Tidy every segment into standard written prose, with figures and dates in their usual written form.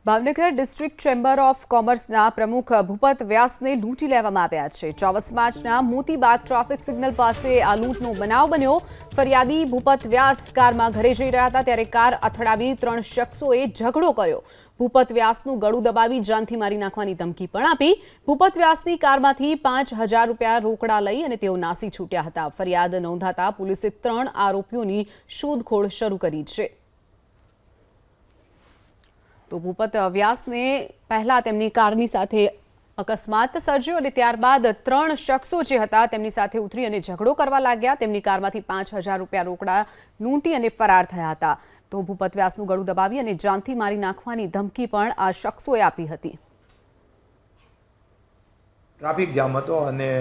Bhavnagar district chamber of કોમર્સના પ્રમુખ ભૂપત વ્યાસને લૂંટી લેવામાં આવ્યા છે। 24 માર્ચના મોતીબાગ ટ્રાફિક સિગ્નલ પાસે આ લૂંટનો બનાવ બન્યો। ફરિયાદી ભૂપત વ્યાસ કારમાં ઘરે જઈ રહ્યા હતા ત્યારે કાર અથડાવી 3 શખ્સોએ ઝઘડો કર્યો। ભૂપત વ્યાસનું ગળું દબાવી જાનથી મારી નાખવાની ધમકી પણ આપી। ભૂપત વ્યાસની કારમાંથી 5000 રૂપિયા રોકડા લઈ અને તેઓ નાસી છૂટ્યા હતા। ફરિયાદ નોંધાતા પોલીસે 3 આરોપીઓની શોધખોળ શરૂ કરી છે। तो भूपत व्यास ने पहला तेमनी कारनी साथे अकस्मात सर्ज्यो और त्यारबाद 3 शख्सों जे हता तेमनी साथे उतरी अने झगड़ो करवा लाग्या। तेमनी कारमांथी 5000 रूपिया रोकड़ा लूंटी अने फरार थया हता। तो भूपत व्यासनुं गळुं दबावी अने जानथी मारी नाखवानी धमकी पण आ शख्सोए आपी हती। ट्राफिक जाम हतो अने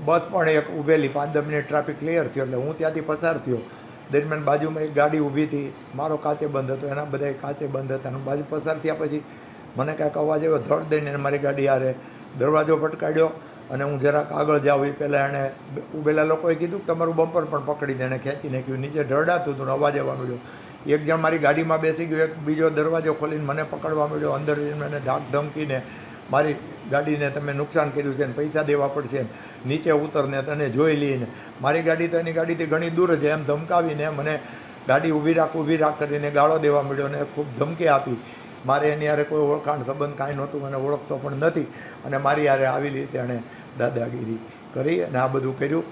बस पण एक उभेली 5-10 मिनिट ट्राफिक क्लियर थयो એટલે હું ત્યાંથી પસાર થયો। दरमियान बाजूમાં एक गाड़ी ऊभी थी, मारो काचे बंद हतो, एना बधाय काचे बंद हता। बाजू पसार थया पछी मने कांईक अवाज आव्यो, धड़ दईने मारी गाड़ी हारे दरवाजो फटकाड्यो अने हूँ जराक आगळ जाऊँ ए पहेला एणे ऊभेला लोकोए कीधुं के तमारुं बम्पर पण पकड़ीने एणे खेंची नाख्युं। नीचे ढळडाતું હતું, अवाज आववा मळ्यो। एक जण मारी गाड़ीमां बेसी गयो, एक बीजो दरवाजो खोलीने मने पकड़वा मळ्यो। अंदर जईने धाक धमकीने मारी गाड़ी ने तमे नुकसान कर्युं छे, पैसा देवा पड़शे, नीचे उतरने तने जोई लईने मारी गाड़ी तो एनी गाड़ीथी घणी दूर ज एम धमकावीने मने गाड़ी ऊभी राख करीने गाळो देवा मळ्यो ने खूब धमकी आपी। मारे एनी हारे कोई ओळखाण संबंध कांई नहोतुं, મને ઓળખતો પણ નથી અને મારી હારે આવી રીતે એણે દાદાગીરી કરી અને આ બધું કર્યું।